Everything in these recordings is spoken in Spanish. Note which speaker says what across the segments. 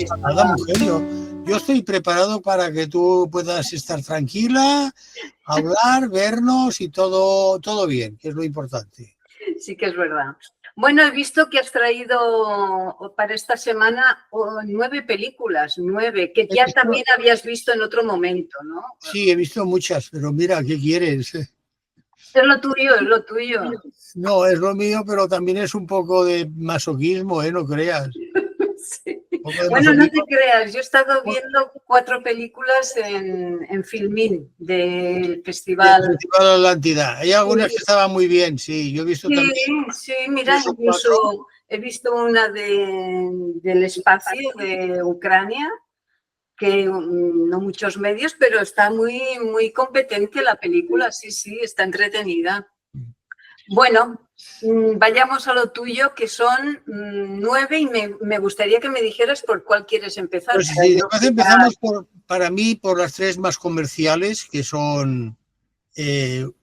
Speaker 1: pasa nada, mujer. Yo estoy preparado para que tú puedas estar tranquila, hablar, vernos y todo bien, que es lo importante.
Speaker 2: Sí que es verdad. Bueno, he visto que has traído para esta semana 9 películas, 9, que ya también habías visto en otro momento, ¿no?
Speaker 1: Sí, he visto muchas, pero mira, ¿qué quieres?
Speaker 2: Es lo tuyo, es lo tuyo.
Speaker 1: No, es lo mío, pero también es un poco de masoquismo, no creas.
Speaker 2: Sí. Bueno, no te creas, yo he estado viendo 4 películas en Filmin del Festival.
Speaker 1: Del Festival Atlántida. Hay algunas que estaban muy bien, sí. Yo he visto también.
Speaker 2: Sí, mira, incluso he visto una del espacio de Ucrania, que no muchos medios, pero está muy, muy competente la película, sí, está entretenida. Bueno, vayamos a lo tuyo, que son 9, y me gustaría que me dijeras por cuál quieres empezar.
Speaker 1: Pues sí, empezamos para mí por las 3 más comerciales, que son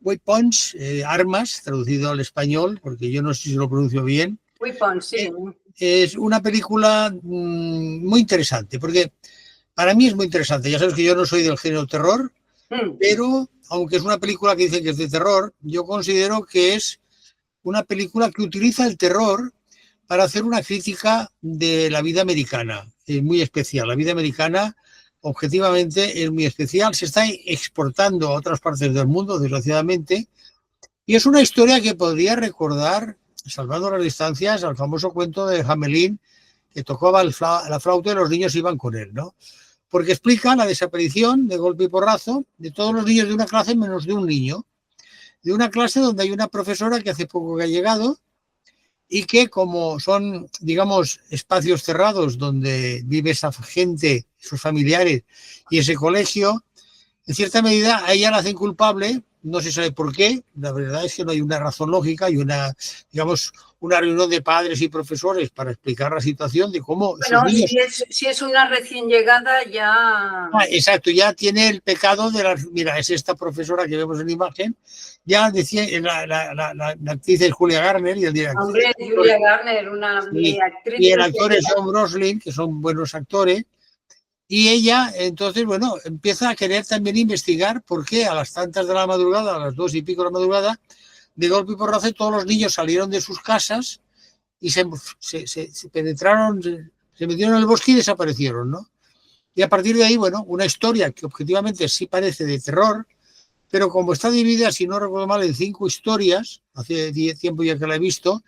Speaker 1: Weapons, armas, traducido al español, porque yo no sé si lo pronuncio bien.
Speaker 2: Weapons, sí.
Speaker 1: Es una película muy interesante, porque para mí es muy interesante. Ya sabes que yo no soy del género terror, pero aunque es una película que dicen que es de terror, yo considero que es una película que utiliza el terror para hacer una crítica de la vida americana. Es muy especial. La vida americana, objetivamente, es muy especial. Se está exportando a otras partes del mundo, desgraciadamente, y es una historia que podría recordar, salvando las distancias, al famoso cuento de Hamelin, que tocaba la flauta y los niños iban con él, ¿no? Porque explica la desaparición de golpe y porrazo de todos los niños de una clase menos de un niño, de una clase donde hay una profesora que hace poco que ha llegado y que, como son, digamos, espacios cerrados donde vive esa gente, sus familiares y ese colegio, en cierta medida a ella la hacen culpable, no se sabe por qué, la verdad es que no hay una razón lógica y una, digamos, una reunión de padres y profesores para explicar la situación de cómo...
Speaker 2: Bueno, niños... si es una recién llegada ya...
Speaker 1: exacto, ya tiene el pecado de la... Mira, es esta profesora que vemos en la imagen, ya decía, la actriz es Julia Garner y el director...
Speaker 2: Hombre, Julia Garner, una actriz...
Speaker 1: Y el actor es John Brosnan, que son buenos actores. Y ella, entonces, bueno, empieza a querer también investigar por qué a las tantas de la madrugada, a las 2 y pico de la madrugada, de golpe y porrazo, todos los niños salieron de sus casas y se penetraron, se metieron en el bosque y desaparecieron, ¿no? Y a partir de ahí, bueno, una historia que objetivamente sí parece de terror, pero como está dividida, si no recuerdo mal, en 5 historias, hace tiempo ya que la he visto,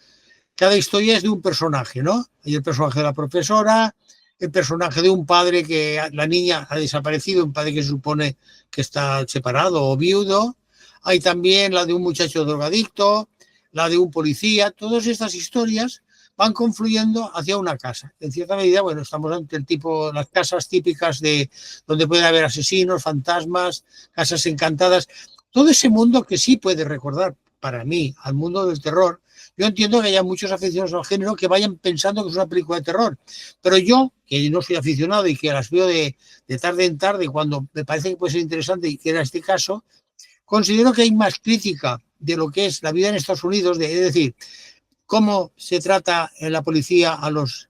Speaker 1: cada historia es de un personaje, ¿no? Hay el personaje de la profesora, el personaje de un padre que la niña ha desaparecido, un padre que se supone que está separado o viudo. Hay también la de un muchacho drogadicto, la de un policía. Todas estas historias van confluyendo hacia una casa. En cierta medida, bueno, estamos ante el tipo, las casas típicas de donde puede haber asesinos, fantasmas, casas encantadas. Todo ese mundo que sí puede recordar, para mí, al mundo del terror. Yo entiendo que haya muchos aficionados al género que vayan pensando que es una película de terror, pero yo, que no soy aficionado y que las veo de tarde en tarde, cuando me parece que puede ser interesante, y que era este caso, considero que hay más crítica de lo que es la vida en Estados Unidos, es decir, cómo se trata en la policía a los,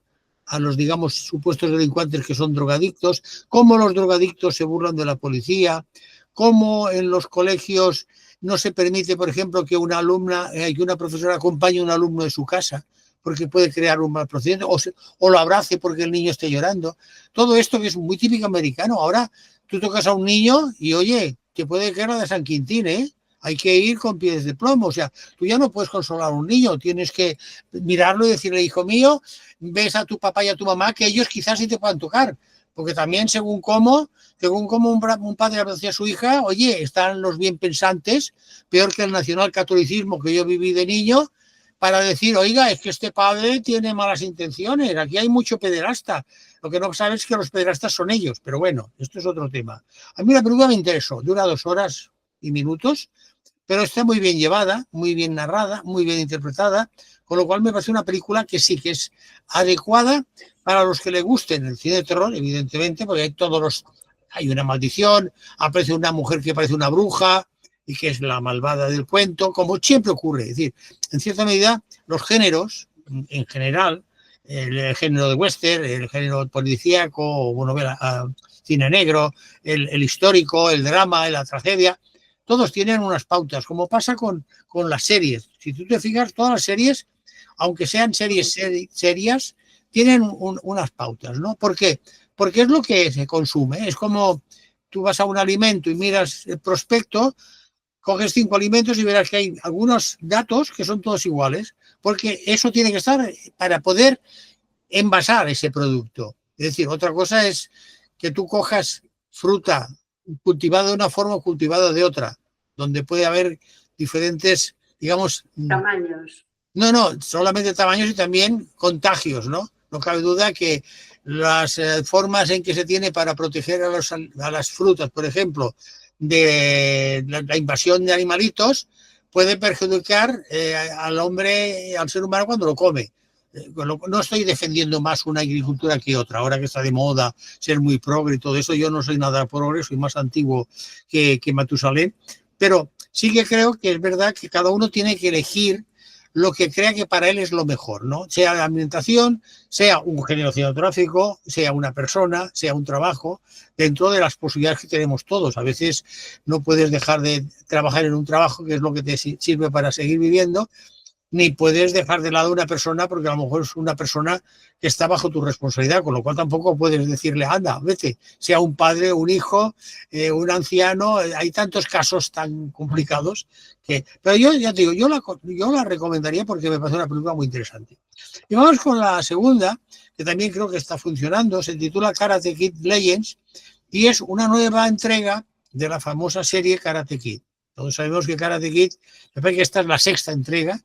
Speaker 1: digamos, supuestos delincuentes que son drogadictos, cómo los drogadictos se burlan de la policía, cómo en los colegios no se permite, por ejemplo, que una alumna, que una profesora acompañe a un alumno de su casa, porque puede crear un mal procedimiento, o lo abrace porque el niño esté llorando. Todo esto que es muy típico americano. Ahora tú tocas a un niño y, oye, te puede caer la de San Quintín, ¿eh? Hay que ir con pies de plomo. O sea, tú ya no puedes consolar a un niño, tienes que mirarlo y decirle, hijo mío, ves a tu papá y a tu mamá, que ellos quizás sí te puedan tocar. Porque también, según cómo un padre abraza a su hija, oye, están los bien pensantes, peor que el nacionalcatolicismo que yo viví de niño, para decir, oiga, es que este padre tiene malas intenciones, aquí hay mucho pederasta. Lo que no sabes es que los pederastas son ellos, pero bueno, esto es otro tema. A mí la película me interesó, dura 2 horas y minutos, pero está muy bien llevada, muy bien narrada, muy bien interpretada, con lo cual me parece una película que sí que es adecuada para los que le gusten el cine de terror, evidentemente, porque hay una maldición, aparece una mujer que parece una bruja y que es la malvada del cuento, como siempre ocurre. Es decir, en cierta medida, los géneros, en general, el género de western, el género policíaco, o novela, cine negro, el histórico, el drama, la tragedia. Todos tienen unas pautas, como pasa con las series. Si tú te fijas, todas las series, aunque sean series serias, tienen unas pautas, ¿no? ¿Por qué? Porque es lo que se consume. Es como tú vas a un alimento y miras el prospecto, coges 5 alimentos y verás que hay algunos datos que son todos iguales, porque eso tiene que estar para poder envasar ese producto. Es decir, otra cosa es que tú cojas fruta cultivada de una forma o cultivada de otra, donde puede haber diferentes, digamos...
Speaker 2: Tamaños.
Speaker 1: No, solamente tamaños y también contagios, ¿no? No cabe duda que las formas en que se tiene para proteger a las frutas, por ejemplo, de la invasión de animalitos, puede perjudicar al hombre, al ser humano cuando lo come. No estoy defendiendo más una agricultura que otra, ahora que está de moda ser muy progre y todo eso. Yo no soy nada progre, soy más antiguo que Matusalén, pero sí que creo que es verdad que cada uno tiene que elegir lo que crea que para él es lo mejor, ¿no? Sea la alimentación, sea un género cinematográfico, sea una persona, sea un trabajo, dentro de las posibilidades que tenemos todos. A veces no puedes dejar de trabajar en un trabajo que es lo que te sirve para seguir viviendo, ni puedes dejar de lado una persona porque a lo mejor es una persona que está bajo tu responsabilidad, con lo cual tampoco puedes decirle, anda, vete, sea un padre, un hijo, un anciano, hay tantos casos tan complicados que... Pero yo ya te digo, yo la recomendaría porque me parece una película muy interesante. Y vamos con la segunda, que también creo que está funcionando, se titula Karate Kid Legends y es una nueva entrega de la famosa serie Karate Kid. Todos sabemos que Karate Kid, me parece que esta es la 6ª entrega,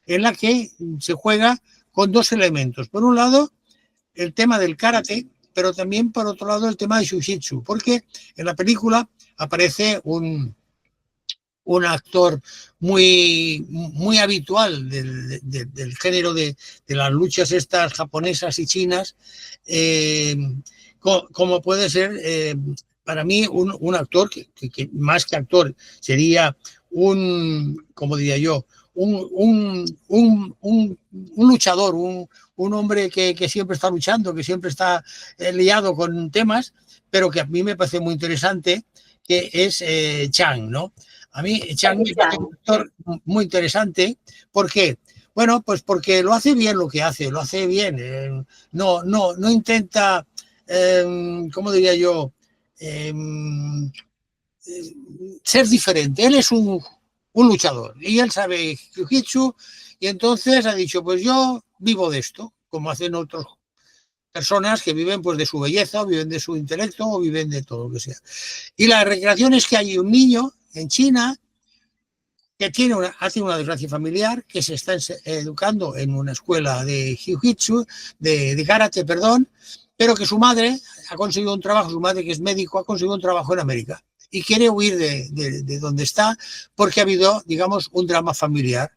Speaker 1: en la que se juega con 2 elementos. Por un lado, el tema del karate, pero también por otro lado el tema de jiu-jitsu, porque en la película aparece un actor muy habitual del género de las luchas estas japonesas y chinas, como puede ser para mí un actor que más que actor sería como diría yo, un luchador, un hombre que siempre está luchando, que siempre está liado con temas, pero que a mí me parece muy interesante, que es Chang, ¿no? A mí Chang me parece un actor muy interesante. ¿Por qué? Bueno, pues porque lo hace bien lo que hace, lo hace bien. No intenta, ¿cómo diría yo? Ser diferente. Él es un luchador y él sabe jiu-jitsu y entonces ha dicho, pues yo vivo de esto, como hacen otras personas que viven pues de su belleza, o viven de su intelecto, o viven de todo lo que sea. Y la recreación es que hay un niño en China que hace una desgracia familiar, que se está educando en una escuela de jiu-jitsu, de karate, perdón, pero que su madre ha conseguido un trabajo, su madre que es médico ha conseguido un trabajo en América y quiere huir de donde está porque ha habido, digamos, un drama familiar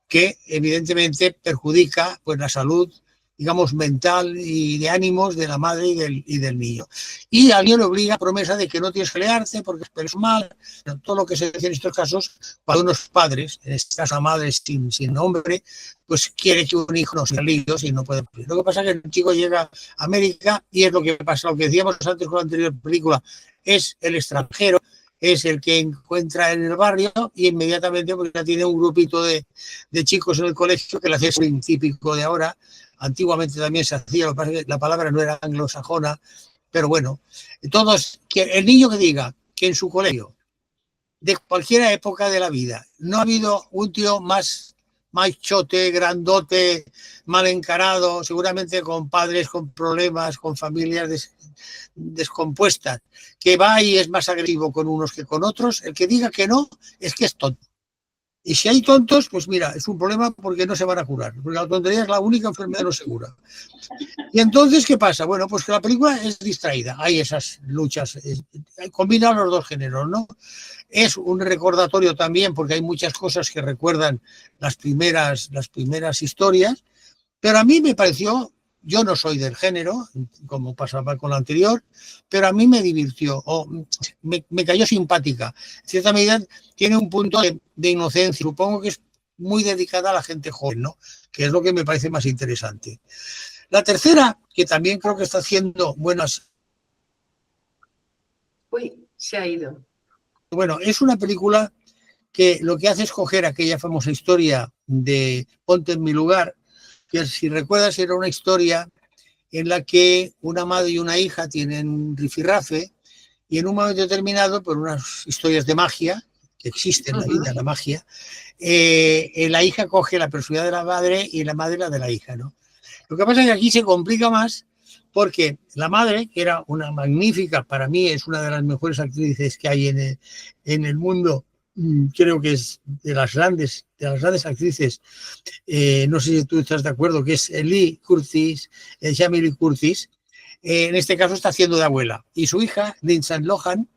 Speaker 1: que evidentemente perjudica pues la salud, digamos, mental y de ánimos de la madre y del niño. Y alguien le obliga a promesa de que no tienes que leerte porque es mal. Todo lo que se dice en estos casos, cuando unos padres, en este caso la madre sin nombre, pues quiere que un hijo no sea líos y no puede. Lo que pasa es que el chico llega a América y es lo que pasa, lo que decíamos antes con la anterior película, es el extranjero, es el que encuentra en el barrio y inmediatamente pues ya tiene un grupito de chicos en el colegio que le hace swing típico de ahora. Antiguamente también se hacía, la palabra no era anglosajona, pero bueno, el niño que diga que en su colegio, de cualquier época de la vida, no ha habido un tío más machote, grandote, mal encarado, seguramente con padres con problemas, con familias descompuestas, que va y es más agresivo con unos que con otros, el que diga que no, es que es tonto. Y si hay tontos, pues mira, es un problema porque no se van a curar, porque la tontería es la única enfermedad no segura. Y entonces, ¿qué pasa? Bueno, pues que la película es distraída, hay esas luchas, combina los 2 géneros, ¿no? Es un recordatorio también porque hay muchas cosas que recuerdan las primeras historias, pero a mí me pareció, yo no soy del género, como pasaba con la anterior, pero a mí me divirtió, me cayó simpática. En cierta medida tiene un punto de inocencia, supongo que es muy dedicada a la gente joven, ¿no? Que es lo que me parece más interesante. La tercera, que también creo que está haciendo buenas...
Speaker 2: Uy, se ha ido.
Speaker 1: Bueno, es una película que lo que hace es coger aquella famosa historia de Ponte en mi lugar, que si recuerdas era una historia en la que una madre y una hija tienen un rifirrafe y en un momento determinado, por unas historias de magia, que existe en la vida, la magia, la hija coge la personalidad de la madre y la madre la de la hija, ¿no? Lo que pasa es que aquí se complica más porque la madre, que era una magnífica, para mí es una de las mejores actrices que hay en el mundo, creo que es de las grandes actrices, no sé si tú estás de acuerdo, que es Lee Curtis, Jamie Lee Curtis, en este caso está haciendo de abuela. Y su hija, Lindsay Lohan,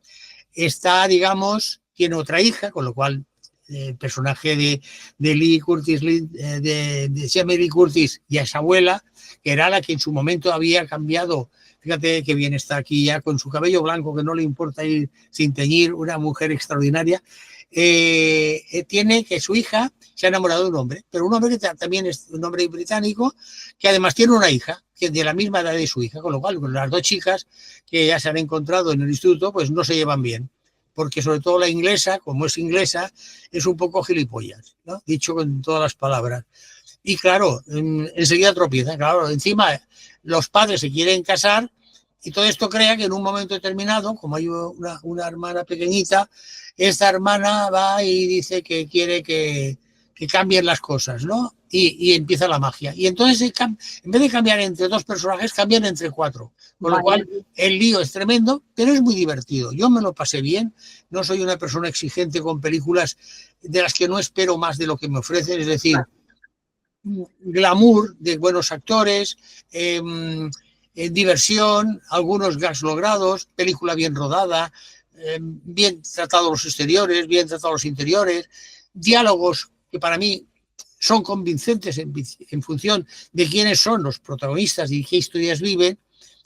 Speaker 1: está, digamos, tiene otra hija, con lo cual el personaje de Lee Curtis, de Jamie Lee Curtis, y a esa abuela, que era la que en su momento había cambiado. Fíjate qué bien está aquí ya con su cabello blanco, que no le importa ir sin teñir, una mujer extraordinaria. Tiene que su hija se ha enamorado de un hombre, pero un hombre que también es un hombre británico, que además tiene una hija, que es de la misma edad de su hija, con lo cual las dos chicas que ya se han encontrado en el instituto, pues no se llevan bien, porque sobre todo la inglesa, como es inglesa, es un poco gilipollas, ¿no? Dicho con todas las palabras. Y claro, enseguida tropieza, claro, encima los padres se quieren casar y todo esto crea que en un momento determinado, como hay una hermana pequeñita, esta hermana va y dice que quiere que cambien las cosas, ¿no? Y empieza la magia. Y entonces, en vez de cambiar entre dos personajes, cambian entre cuatro. Con lo cual, el lío es tremendo, pero es muy divertido. Yo me lo pasé bien. No soy una persona exigente con películas de las que no espero más de lo que me ofrecen. Es decir, glamour de buenos actores, diversión, algunos gags logrados, película bien rodada, bien tratados los exteriores, bien tratados los interiores, diálogos que para mí son convincentes en función de quiénes son los protagonistas y qué historias viven.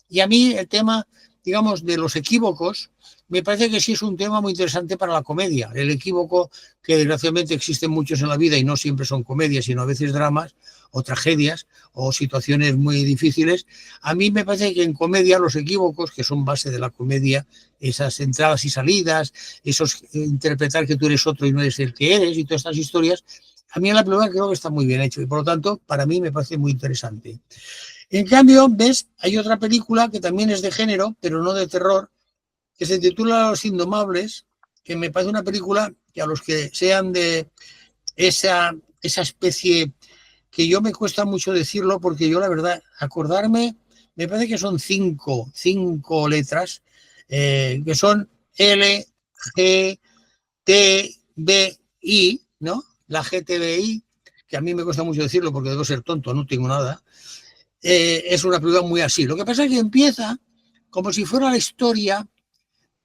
Speaker 1: Y a mí el tema, digamos, de los equívocos, me parece que sí es un tema muy interesante para la comedia. El equívoco, que desgraciadamente existen muchos en la vida y no siempre son comedias, sino a veces dramas o tragedias o situaciones muy difíciles. A mí me parece que en comedia los equívocos, que son base de la comedia, esas entradas y salidas, esos interpretar que tú eres otro y no eres el que eres y todas estas historias, a mí en la película creo que está muy bien hecho y por lo tanto para mí me parece muy interesante. En cambio, ves, hay otra película que también es de género, pero no de terror, que se titula Los Indomables, que me parece una película que a los que sean de esa especie, que yo me cuesta mucho decirlo porque yo la verdad, acordarme, me parece que son cinco letras, que son L, G, T, B, I, ¿no? La GTBI, que a mí me cuesta mucho decirlo porque debo ser tonto, no tengo nada, es una película muy así. Lo que pasa es que empieza como si fuera la historia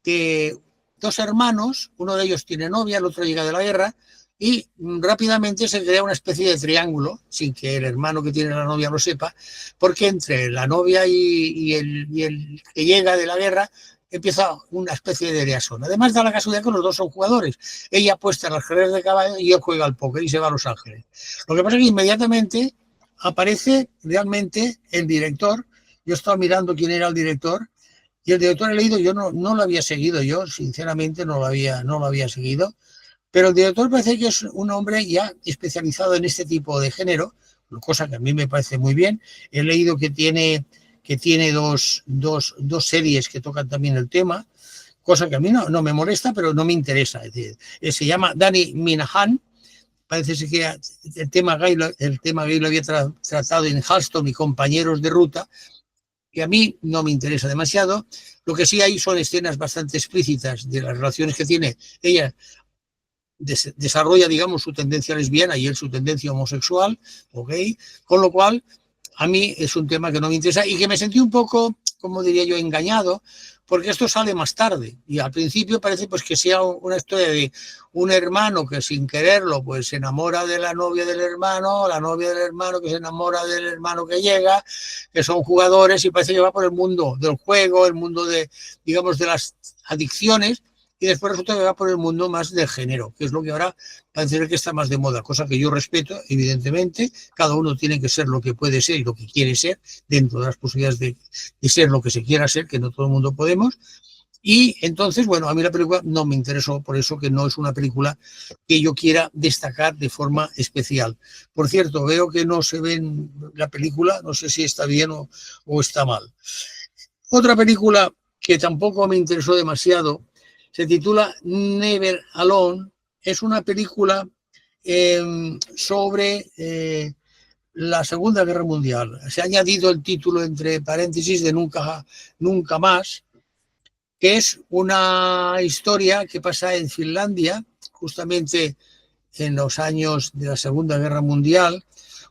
Speaker 1: de dos hermanos, uno de ellos tiene novia, el otro llega de la guerra, y rápidamente se crea una especie de triángulo, sin que el hermano que tiene la novia lo sepa, porque entre la novia y el que llega de la guerra empieza una especie de liaison. Además da la casualidad que los dos son jugadores. Ella apuesta en las carreras de caballo y él juega al póker y se va a Los Ángeles. Lo que pasa es que inmediatamente aparece realmente el director. Yo estaba mirando quién era el director y el director he leído, yo no lo había seguido, yo sinceramente no lo había seguido, pero el director parece que es un hombre ya especializado en este tipo de género, cosa que a mí me parece muy bien. He leído que tiene dos series que tocan también el tema, cosa que a mí no me molesta, pero no me interesa. Es decir, se llama Danny Minahan. Parece que el tema gay lo había tratado en Halston y Compañeros de Ruta, que a mí no me interesa demasiado. Lo que sí hay son escenas bastante explícitas de las relaciones que tiene. Ella desarrolla, digamos, su tendencia lesbiana y él su tendencia homosexual o gay, con lo cual a mí es un tema que no me interesa y que me sentí un poco, como diría yo, engañado, porque esto sale más tarde y al principio parece pues que sea una historia de un hermano que sin quererlo pues se enamora de la novia del hermano, la novia del hermano que se enamora del hermano que llega, que son jugadores y parece que va por el mundo del juego, el mundo de, digamos, de las adicciones, y después resulta que va por el mundo más del género, que es lo que ahora parece ser que está más de moda, cosa que yo respeto, evidentemente. Cada uno tiene que ser lo que puede ser y lo que quiere ser, dentro de las posibilidades de ser lo que se quiera ser, que no todo el mundo podemos. Y entonces, bueno, a mí la película no me interesó, por eso que no es una película que yo quiera destacar de forma especial. Por cierto, veo que no se ve en la película, no sé si está bien o está mal. Otra película que tampoco me interesó demasiado se titula Never Alone. Es una película sobre la Segunda Guerra Mundial. Se ha añadido el título entre paréntesis de Nunca Más, que es una historia que pasa en Finlandia, justamente en los años de la Segunda Guerra Mundial,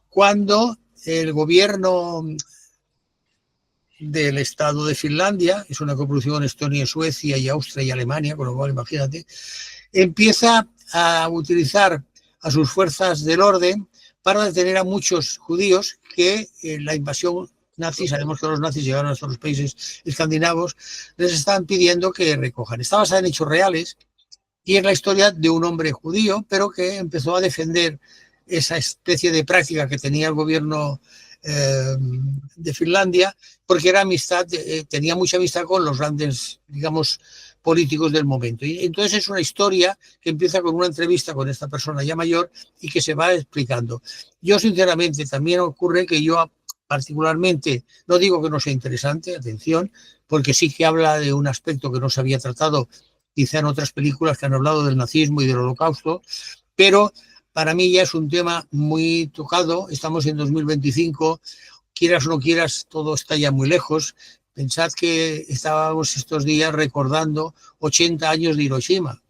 Speaker 1: cuando el gobierno del Estado de Finlandia, es una coproducción Estonia, Suecia y Austria y Alemania, con lo cual imagínate, empieza a utilizar a sus fuerzas del orden para detener a muchos judíos que en la invasión nazi, sabemos que los nazis llegaron hasta los países escandinavos, les están pidiendo que recojan. Está basada en hechos reales y es la historia de un hombre judío, pero que empezó a defender esa especie de práctica que tenía el gobierno de Finlandia, porque era amistad, tenía mucha amistad con los grandes, digamos, políticos del momento. Y entonces es una historia que empieza con una entrevista con esta persona ya mayor y que se va explicando. Yo, sinceramente, también ocurre que yo particularmente, no digo que no sea interesante, atención, porque sí que habla de un aspecto que no se había tratado quizá en otras películas que han hablado del nazismo y del holocausto, pero para mí ya es un tema muy tocado. Estamos en 2025, quieras o no quieras, todo está ya muy lejos. Pensad que estábamos estos días recordando 80 años de Hiroshima,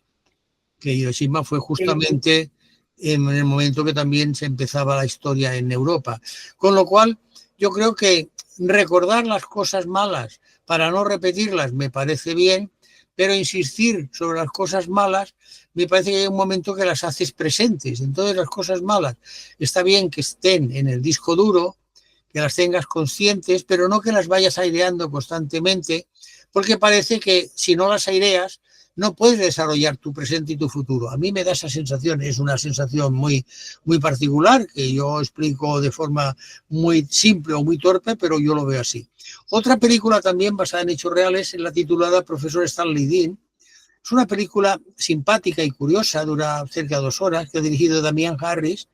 Speaker 1: que Hiroshima fue justamente en el momento que también se empezaba la historia en Europa. Con lo cual, yo creo que recordar las cosas malas para no repetirlas me parece bien, pero insistir sobre las cosas malas me parece que hay un momento que las haces presentes. Entonces las cosas malas está bien que estén en el disco duro, que las tengas conscientes, pero no que las vayas aireando constantemente, porque parece que si no las aireas no puedes desarrollar tu presente y tu futuro. A mí me da esa sensación, es una sensación muy, muy particular, que yo explico de forma muy simple o muy torpe, pero yo lo veo así. Otra película también basada en hechos reales es la titulada Profesor Stanley Dean. Es una película simpática y curiosa, dura cerca de 2 horas, que ha dirigido Damian Harris,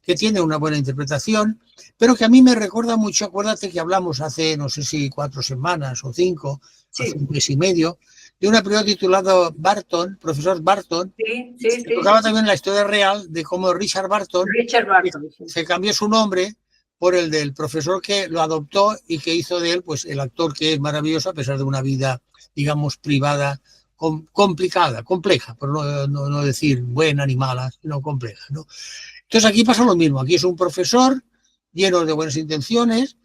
Speaker 1: que tiene una buena interpretación, pero que a mí me recuerda mucho, acuérdate que hablamos hace, no sé si 4 semanas o 5, hace un mes y medio, de una película titulada Barton, Profesor Barton, que tocaba también la historia real de cómo Richard Barton se cambió su nombre por el del profesor que lo adoptó y que hizo de él pues el actor que es maravilloso a pesar de una vida, digamos, privada, complicada, compleja, por no decir buena ni mala, sino compleja, ¿no? Entonces aquí pasa lo mismo, aquí es un profesor lleno de buenas intenciones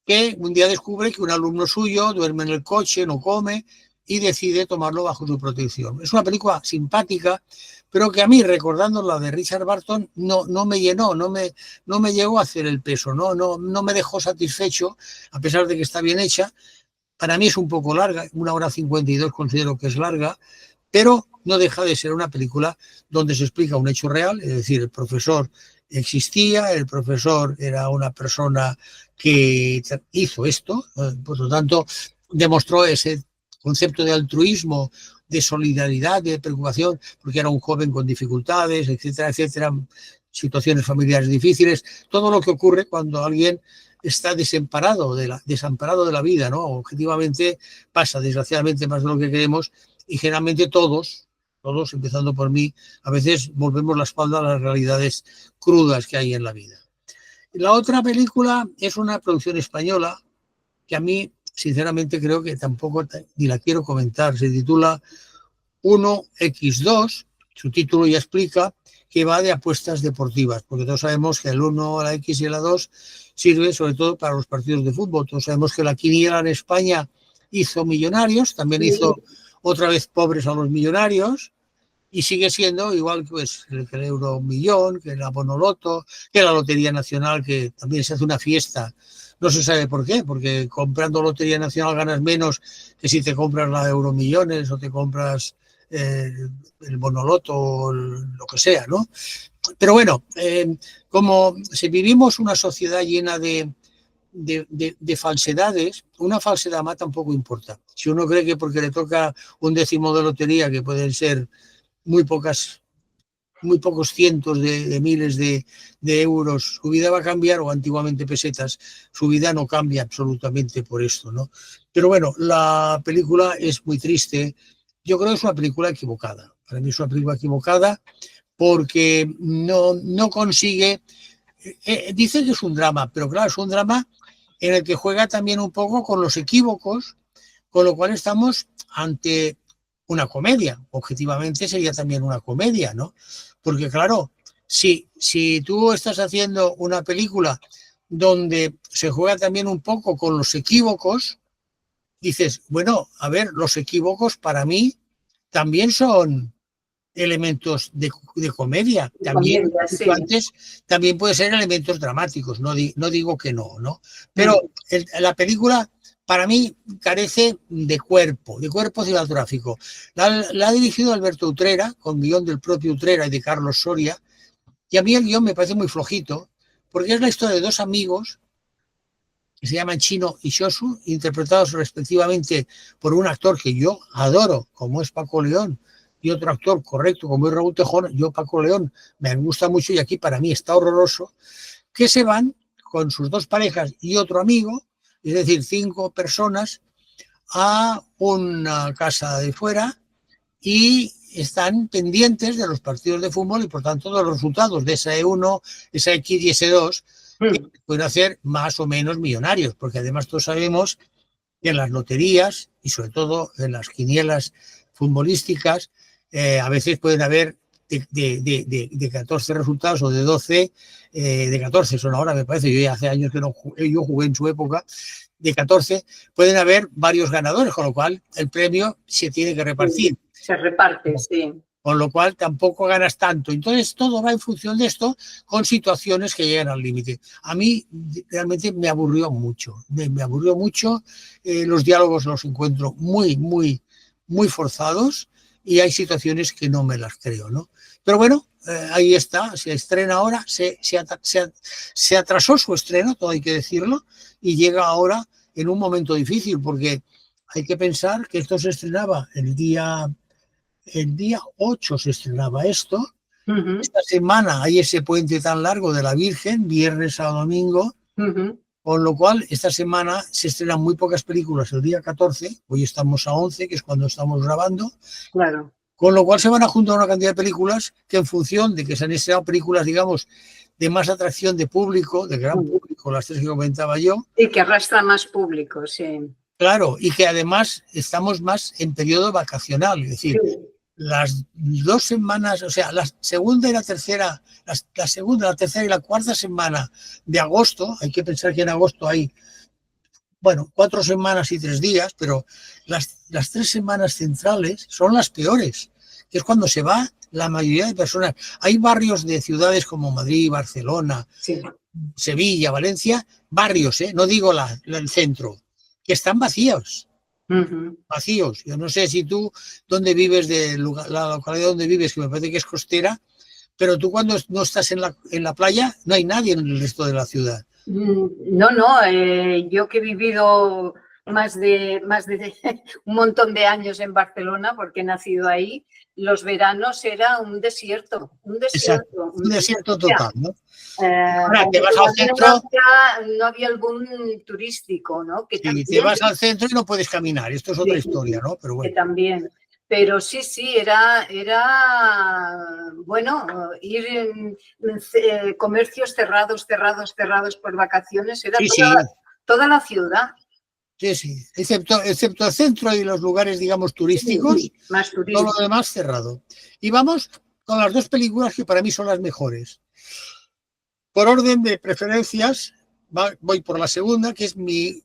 Speaker 1: que un día descubre que un alumno suyo duerme en el coche, no come y decide tomarlo bajo su protección. Es una película simpática, pero que a mí, recordando la de Richard Barton, no me llenó, no me llegó a hacer el peso, no me dejó satisfecho, a pesar de que está bien hecha. Para mí es un poco larga, 1 hora 52 considero que es larga, pero no deja de ser una película donde se explica un hecho real, es decir, el profesor existía, el profesor era una persona que hizo esto, por lo tanto, demostró ese concepto de altruismo, de solidaridad, de preocupación, porque era un joven con dificultades, etcétera, etcétera, situaciones familiares difíciles, todo lo que ocurre cuando alguien está desamparado de la vida, ¿no? Objetivamente pasa, desgraciadamente, más de lo que queremos y generalmente todos, empezando por mí, a veces volvemos la espalda a las realidades crudas que hay en la vida. La otra película es una producción española que a mí, sinceramente, creo que tampoco ni la quiero comentar. Se titula 1x2, su título ya explica que va de apuestas deportivas, porque todos sabemos que el 1, la X y la 2 sirve sobre todo para los partidos de fútbol. Todos sabemos que la quiniela en España hizo millonarios, también hizo otra vez pobres a los millonarios, y sigue siendo igual pues, que el Euromillón, que la Bonoloto, que la Lotería Nacional, que también se hace una fiesta. No se sabe por qué, porque comprando Lotería Nacional ganas menos que si te compras la Euromillones o te compras el Bonoloto o lo que sea, ¿no? Pero bueno, como si vivimos una sociedad llena de falsedades, una falsedad más tampoco importa. Si uno cree que porque le toca un décimo de lotería, que pueden ser muy pocos cientos de miles de euros, su vida va a cambiar, o antiguamente pesetas, su vida no cambia absolutamente por esto, ¿no? Pero bueno, la película es muy triste. Yo creo que es una película equivocada. Para mí es una película equivocada porque no consigue... dice que es un drama, pero claro, es un drama en el que juega también un poco con los equívocos, con lo cual estamos ante una comedia. Objetivamente sería también una comedia, ¿no? Porque claro, si tú estás haciendo una película donde se juega también un poco con los equívocos, dices, bueno, a ver, los equívocos para mí también son elementos de comedia. También,
Speaker 2: comedia, sí.
Speaker 1: antes, también puede ser elementos dramáticos, no digo que no. Pero la película, para mí, carece de cuerpo cinematográfico. La ha dirigido Alberto Utrera, con guión del propio Utrera y de Carlos Soria, y a mí el guión me parece muy flojito, porque es la historia de dos amigos que se llaman Chino y Shosu, interpretados respectivamente por un actor que yo adoro, como es Paco León, y otro actor correcto, como es Raúl Tejón. Yo, Paco León, me gusta mucho y aquí para mí está horroroso, que se van con sus dos parejas y otro amigo, es decir, 5 personas, a una casa de fuera y están pendientes de los partidos de fútbol y por tanto de los resultados de esa E1, esa X y ese 2, que pueden hacer más o menos millonarios, porque además todos sabemos que en las loterías y sobre todo en las quinielas futbolísticas a veces pueden haber de 14 resultados o de 12, de 14 son ahora me parece, yo ya hace años que no jugué, yo jugué en su época, de 14 pueden haber varios ganadores, con lo cual el premio se tiene que repartir.
Speaker 2: Se reparte, sí.
Speaker 1: Con lo cual tampoco ganas tanto. Entonces todo va en función de esto, con situaciones que llegan al límite. A mí realmente me aburrió mucho. Me aburrió mucho. Los diálogos los encuentro muy forzados y hay situaciones que no me las creo, ¿no? Pero bueno, ahí está, se estrena ahora, se atrasó su estreno, todo hay que decirlo, y llega ahora en un momento difícil, porque hay que pensar que esto se estrenaba el día 8 se estrenaba esto. Esta semana hay ese puente tan largo de la Virgen, viernes a domingo, con lo cual esta semana se estrenan muy pocas películas el día 14, hoy estamos a 11, que es cuando estamos grabando.
Speaker 2: Claro.
Speaker 1: Con lo cual se van a juntar una cantidad de películas que en función de que se han estrenado películas, digamos, de más atracción de público, de gran público, las 3 que comentaba yo.
Speaker 2: Y que arrastra más público, sí.
Speaker 1: Claro, y que además estamos más en periodo vacacional, es decir, las 2 semanas, o sea, la segunda y la tercera, la segunda, la tercera y la cuarta semana de agosto, hay que pensar que en agosto hay, bueno, 4 semanas y 3 días, pero las 3 semanas centrales son las peores, que es cuando se va la mayoría de personas. Hay barrios de ciudades como Madrid, Barcelona, Sevilla, Valencia, barrios, no digo el centro, que están vacíos. Vacíos. Yo no sé si tú, donde vives, la localidad donde vives, que me parece que es costera, pero tú cuando no estás en la playa, no hay nadie en el resto de la ciudad.
Speaker 2: No, yo que he vivido más de un montón de años en Barcelona, porque he nacido ahí, los veranos era un desierto.
Speaker 1: Exacto, un desierto total, ¿no?
Speaker 2: Ahora,
Speaker 1: te vas al centro,
Speaker 2: no había algún turístico, ¿no? Que
Speaker 1: sí,
Speaker 2: también,
Speaker 1: te vas al centro y no puedes caminar, esto es otra historia, ¿no? Pero bueno.
Speaker 2: Que también. Pero sí, era bueno, ir en comercios cerrados por vacaciones, era toda la ciudad.
Speaker 1: Sí, excepto el centro y los lugares, digamos, turísticos,
Speaker 2: más turísticos.
Speaker 1: Todo lo demás cerrado. Y vamos con las 2 películas que para mí son las mejores. Por orden de preferencias, voy por la segunda, que es mi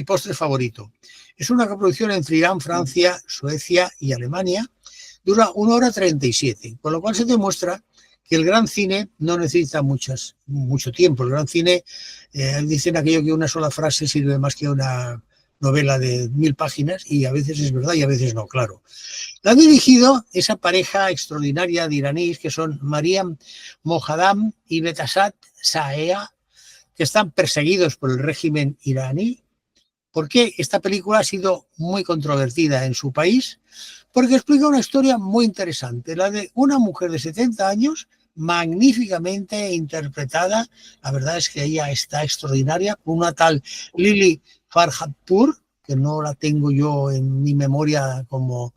Speaker 1: postre favorito. Es una coproducción entre Irán, Francia, Suecia y Alemania. Dura 1 hora 37, con lo cual se demuestra que el gran cine no necesita mucho tiempo. El gran cine, dicen aquello que una sola frase sirve más que una novela de 1000 páginas y a veces es verdad y a veces no, claro. La ha dirigido esa pareja extraordinaria de iraníes que son Mariam Mohammad y Behzad Shahea, que están perseguidos por el régimen iraní. ¿Por qué esta película ha sido muy controvertida en su país? Porque explica una historia muy interesante, la de una mujer de 70 años, magníficamente interpretada. La verdad es que ella está extraordinaria, con una tal Lili Farhadpour, que no la tengo yo en mi memoria como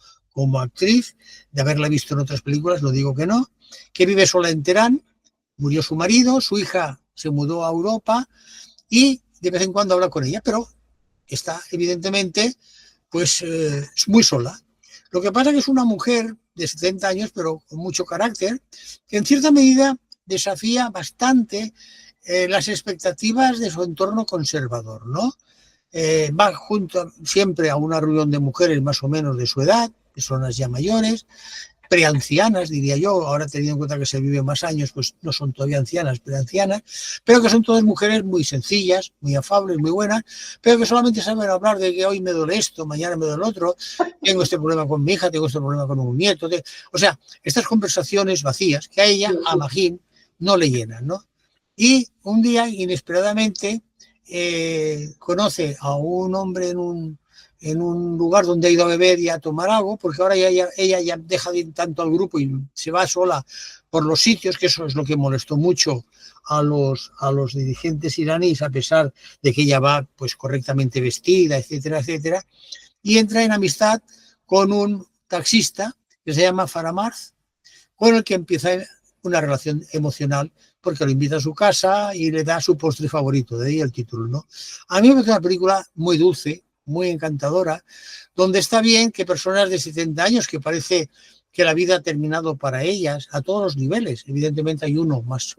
Speaker 1: actriz, de haberla visto en otras películas, no digo que no, que vive sola en Teherán, murió su marido, su hija se mudó a Europa y de vez en cuando habla con ella, pero está evidentemente pues muy sola. Lo que pasa es que es una mujer de 70 años, pero con mucho carácter, que en cierta medida desafía bastante las expectativas de su entorno conservador, ¿no? Va junto siempre a una reunión de mujeres más o menos de su edad, personas ya mayores, preancianas, diría yo, ahora teniendo en cuenta que se vive más años, pues no son todavía ancianas, preancianas, pero que son todas mujeres muy sencillas, muy afables, muy buenas, pero que solamente saben hablar de que hoy me duele esto, mañana me duele otro, tengo este problema con mi hija, tengo este problema con un nieto. O sea, estas conversaciones vacías que a ella, a Magín, no le llenan, ¿no? Y un día, inesperadamente, conoce a un hombre en un lugar donde ha ido a beber y a tomar algo, porque ahora ella ya deja de ir tanto al grupo y se va sola por los sitios, que eso es lo que molestó mucho a los dirigentes iraníes, a pesar de que ella va pues correctamente vestida, etcétera, etcétera, y entra en amistad con un taxista que se llama Faramarz, con el que empieza una relación emocional, porque lo invita a su casa y le da su postre favorito, de ahí el título, ¿no? A mí me parece una película muy dulce, muy encantadora, donde está bien que personas de 70 años, que parece que la vida ha terminado para ellas a todos los niveles, evidentemente hay uno más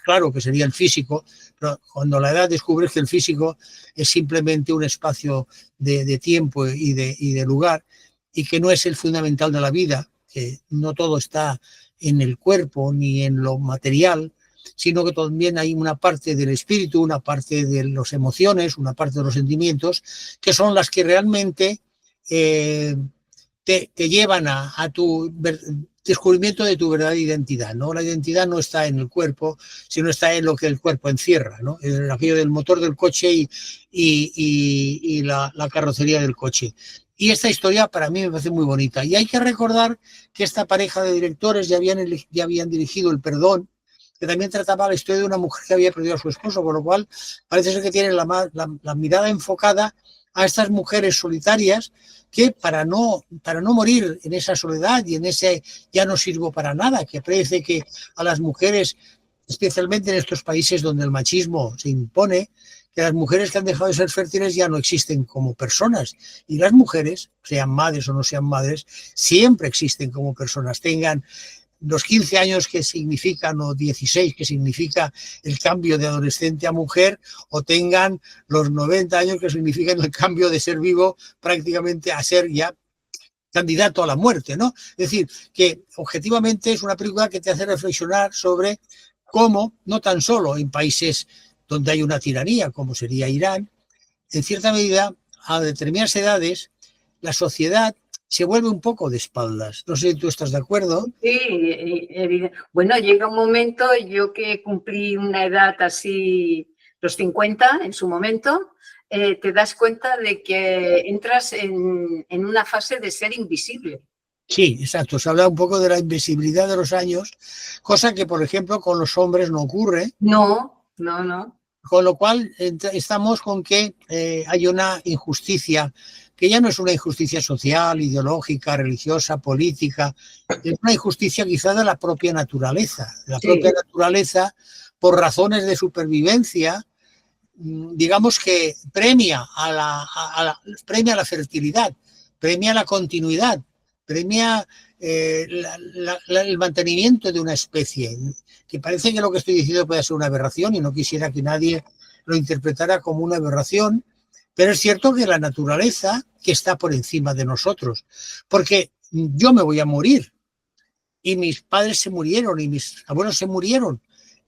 Speaker 1: claro, que sería el físico, pero cuando la edad descubres que el físico es simplemente un espacio de tiempo y de lugar, y que no es el fundamental de la vida, que no todo está en el cuerpo ni en lo material, sino que también hay una parte del espíritu, una parte de las emociones, una parte de los sentimientos, que son las que realmente te llevan a tu descubrimiento de tu verdadera identidad, ¿no? La identidad no está en el cuerpo, sino está en lo que el cuerpo encierra, ¿no? En aquello del motor del coche y la carrocería del coche. Y esta historia para mí me parece muy bonita. Y hay que recordar que esta pareja de directores ya habían dirigido El Perdón, que también trataba la historia de una mujer que había perdido a su esposo, con lo cual parece ser que tienen la mirada enfocada a estas mujeres solitarias que para no morir en esa soledad y en ese ya no sirvo para nada, que parece que a las mujeres, especialmente en estos países donde el machismo se impone, que las mujeres que han dejado de ser fértiles ya no existen como personas. Y las mujeres, sean madres o no sean madres, siempre existen como personas, tengan los 15 años que significan, o 16 que significa el cambio de adolescente a mujer, o tengan los 90 años que significan el cambio de ser vivo prácticamente a ser ya candidato a la muerte, ¿no? Es decir, que objetivamente es una película que te hace reflexionar sobre cómo, no tan solo en países donde hay una tiranía, como sería Irán, en cierta medida, a determinadas edades, la sociedad se vuelve un poco de espaldas. No sé si tú estás de acuerdo.
Speaker 2: Sí, bueno, llega un momento, yo que cumplí una edad así, los 50 en su momento, te das cuenta de que entras en una fase de ser invisible.
Speaker 1: Sí, exacto. Se habla un poco de la invisibilidad de los años, cosa que, por ejemplo, con los hombres no ocurre.
Speaker 2: No.
Speaker 1: Con lo cual estamos con que hay una injusticia, que ya no es una injusticia social, ideológica, religiosa, política, es una injusticia quizá de la propia naturaleza. La propia naturaleza, por razones de supervivencia, digamos que premia premia la fertilidad, premia la continuidad, premia el mantenimiento de una especie, que parece que lo que estoy diciendo puede ser una aberración y no quisiera que nadie lo interpretara como una aberración, pero es cierto que la naturaleza que está por encima de nosotros, porque yo me voy a morir y mis padres se murieron y mis abuelos se murieron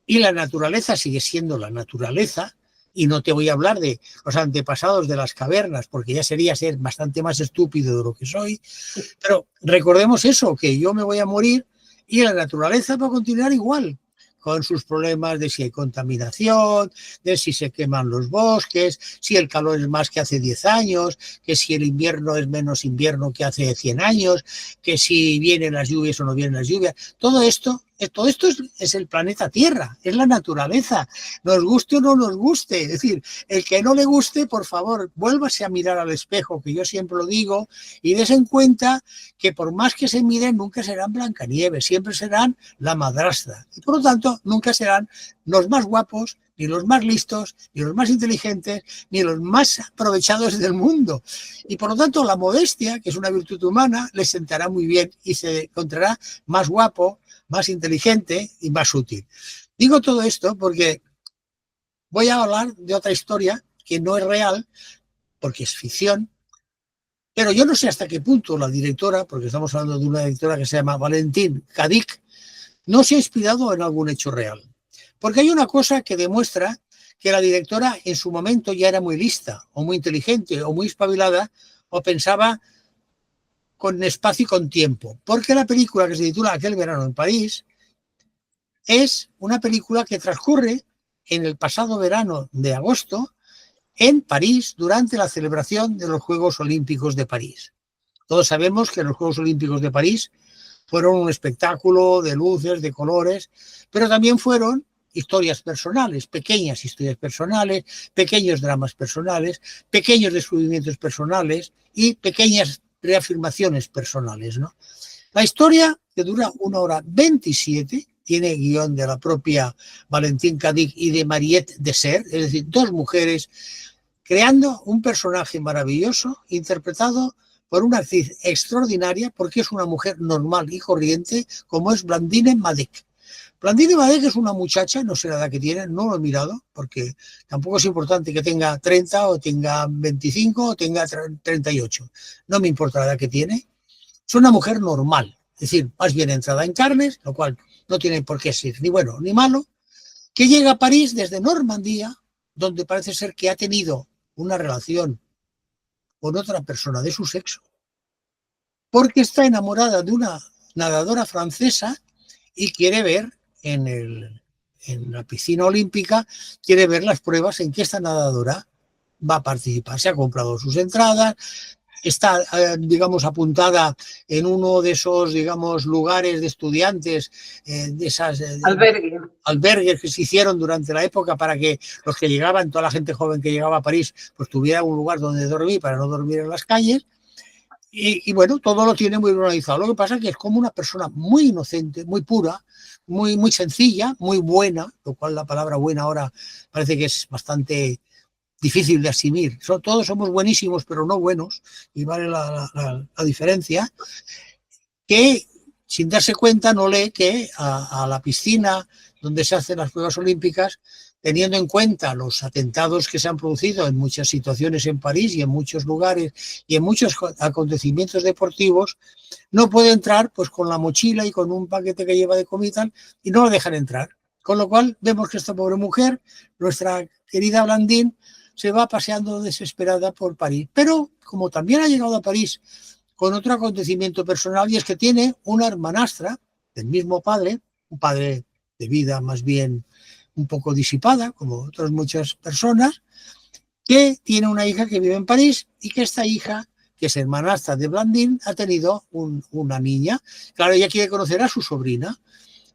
Speaker 1: y la naturaleza sigue siendo la naturaleza, Y no te voy a hablar de los antepasados de las cavernas, porque ya sería ser bastante más estúpido de lo que soy. Pero recordemos eso, que yo me voy a morir y la naturaleza va a continuar igual, con sus problemas de si hay contaminación, de si se queman los bosques, si el calor es más que hace 10 años, que si el invierno es menos invierno que hace 100 años, que si vienen las lluvias o no vienen las lluvias. Todo esto es el planeta Tierra, es la naturaleza, nos guste o no nos guste. Es decir, el que no le guste, por favor, vuélvase a mirar al espejo, que yo siempre lo digo, y des en cuenta que por más que se miren, nunca serán Blancanieves, siempre serán la madrastra. Y por lo tanto, nunca serán los más guapos, ni los más listos, ni los más inteligentes, ni los más aprovechados del mundo. Y por lo tanto, la modestia, que es una virtud humana, les sentará muy bien y se encontrará más guapo, más inteligente y más útil. Digo todo esto porque voy a hablar de otra historia que no es real, porque es ficción, pero yo no sé hasta qué punto la directora, porque estamos hablando de una directora que se llama Valentín Cadic, no se ha inspirado en algún hecho real. Porque hay una cosa que demuestra que la directora en su momento ya era muy lista, o muy inteligente, o muy espabilada, o pensaba con espacio y con tiempo. Porque la película que se titula Aquel verano en París es una película que transcurre en el pasado verano de agosto en París durante la celebración de los Juegos Olímpicos de París. Todos sabemos que los Juegos Olímpicos de París fueron un espectáculo de luces, de colores, pero también fueron historias personales, pequeñas historias personales, pequeños dramas personales, pequeños descubrimientos personales y pequeñas reafirmaciones personales, ¿no? La historia, que dura 1 hora 27, tiene guión de la propia Valentín Cadic y de Mariette Dessert, es decir, dos mujeres creando un personaje maravilloso interpretado por una actriz extraordinaria, porque es una mujer normal y corriente, como es Blandine Madec. Blandine Madec es una muchacha, no sé la edad que tiene, no lo he mirado, porque tampoco es importante que tenga 30 o tenga 25 o tenga 38. No me importa la edad que tiene. Es una mujer normal, es decir, más bien entrada en carnes, lo cual no tiene por qué ser ni bueno ni malo, que llega a París desde Normandía, donde parece ser que ha tenido una relación con otra persona de su sexo, porque está enamorada de una nadadora francesa y quiere ver en la piscina olímpica, quiere ver las pruebas en que esta nadadora va a participar. Se ha comprado sus entradas, está, digamos, apuntada en uno de esos, digamos, lugares de estudiantes, de esas albergues que se hicieron durante la época para que los que llegaban, toda la gente joven que llegaba a París, pues tuviera un lugar donde dormir para no dormir en las calles. Y bueno, todo lo tiene muy organizado. Lo que pasa es que es como una persona muy inocente, muy pura, muy sencilla, muy buena, lo cual la palabra buena ahora parece que es bastante difícil de asimilar. Todos somos buenísimos, pero no buenos, y vale la diferencia, que sin darse cuenta no lee que a la piscina donde se hacen las pruebas olímpicas, teniendo en cuenta los atentados que se han producido en muchas situaciones en París y en muchos lugares y en muchos acontecimientos deportivos, no puede entrar pues con la mochila y con un paquete que lleva de comida y no lo dejan entrar. Con lo cual vemos que esta pobre mujer, nuestra querida Blandine, se va paseando desesperada por París. Pero como también ha llegado a París con otro acontecimiento personal, y es que tiene una hermanastra del mismo padre, un padre de vida más bien un poco disipada, como otras muchas personas, que tiene una hija que vive en París y que esta hija, que es hermanastra de Blandine, ha tenido una niña. Claro, ella quiere conocer a su sobrina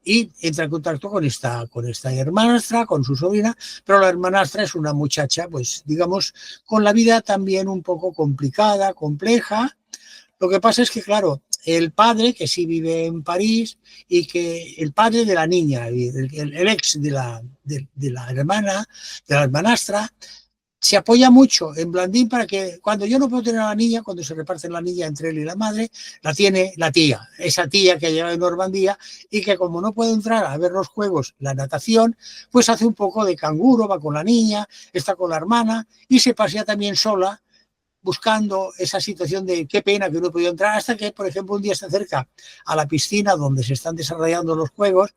Speaker 1: y entra en contacto con esta hermanastra, con su sobrina, pero la hermanastra es una muchacha, pues digamos, con la vida también un poco complicada, compleja. Lo que pasa es que, claro, el padre, que sí vive en París, y que el padre de la niña, el ex de la hermana, de la hermanastra, se apoya mucho en Blandine para que cuando yo no puedo tener a la niña, cuando se reparten la niña entre él y la madre, la tiene la tía, esa tía que ha llegado de Normandía y que como no puede entrar a ver los juegos, la natación, pues hace un poco de canguro, va con la niña, está con la hermana y se pasea también sola buscando esa situación de qué pena que no he podido entrar, hasta que, por ejemplo, un día se acerca a la piscina donde se están desarrollando los juegos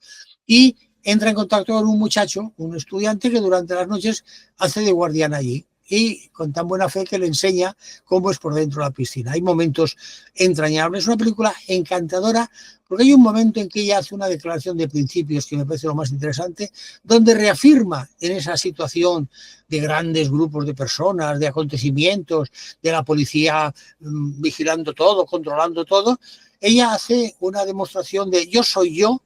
Speaker 1: y entra en contacto con un muchacho, un estudiante que durante las noches hace de guardián allí y con tan buena fe que le enseña cómo es por dentro de la piscina. Hay momentos entrañables, es una película encantadora porque hay un momento en que ella hace una declaración de principios que me parece lo más interesante, donde reafirma en esa situación de grandes grupos de personas, de acontecimientos, de la policía vigilando todo, controlando todo, ella hace una demostración de yo soy yo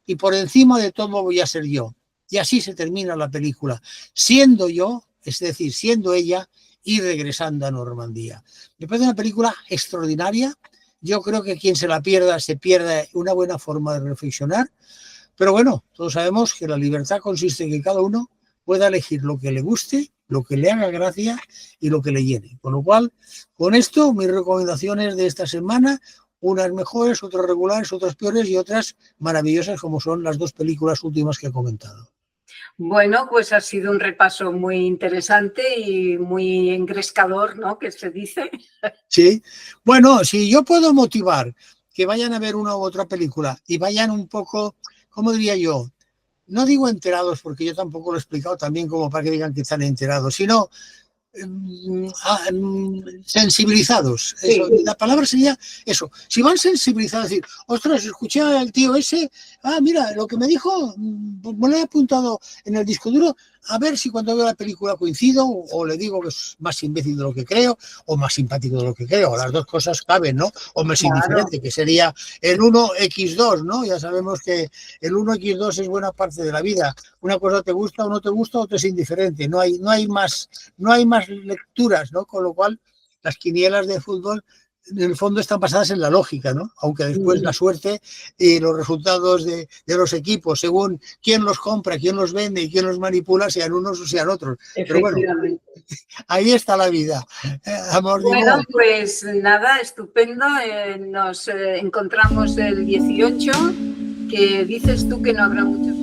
Speaker 1: y por encima de todo voy a ser yo. Y así se termina la película, siendo yo, es decir, siendo ella y regresando a Normandía. Me parece una película extraordinaria. Yo creo que quien se la pierda, se pierde una buena forma de reflexionar. Pero bueno, todos sabemos que la libertad consiste en que cada uno pueda elegir lo que le guste, lo que le haga gracia y lo que le llene. Con lo cual, con esto, mis recomendaciones de esta semana, unas mejores, otras regulares, otras peores y otras maravillosas, como son las dos películas últimas que he comentado.
Speaker 2: Bueno, pues ha sido un repaso muy interesante y muy engrescador, ¿no? Que se dice.
Speaker 1: Sí. Bueno, si yo puedo motivar que vayan a ver una u otra película y vayan un poco, ¿cómo diría yo? No digo enterados, porque yo tampoco lo he explicado también como para que digan que están enterados, sino sensibilizados. Eso, sí. La palabra sería eso. Si van sensibilizados, decir, ostras, escuché al tío ese, mira, lo que me dijo, me lo he apuntado en el disco duro, a ver si cuando veo la película coincido o le digo que es más imbécil de lo que creo o más simpático de lo que creo. Las dos cosas caben, ¿no? O más indiferente, que sería el 1x2, ¿no? Ya sabemos que el 1x2 es buena parte de la vida. Una cosa te gusta o no te gusta, otra es indiferente. No hay más lecturas, ¿no? Con lo cual las quinielas de fútbol en el fondo están basadas en la lógica, ¿no? Aunque después la suerte y los resultados de los equipos, según quién los compra, quién los vende y quién los manipula, sean unos o sean otros. Pero bueno, ahí está la vida. Amor,
Speaker 2: bueno, digo, pues nada, estupendo. Nos encontramos el 18, que dices tú que no habrá muchos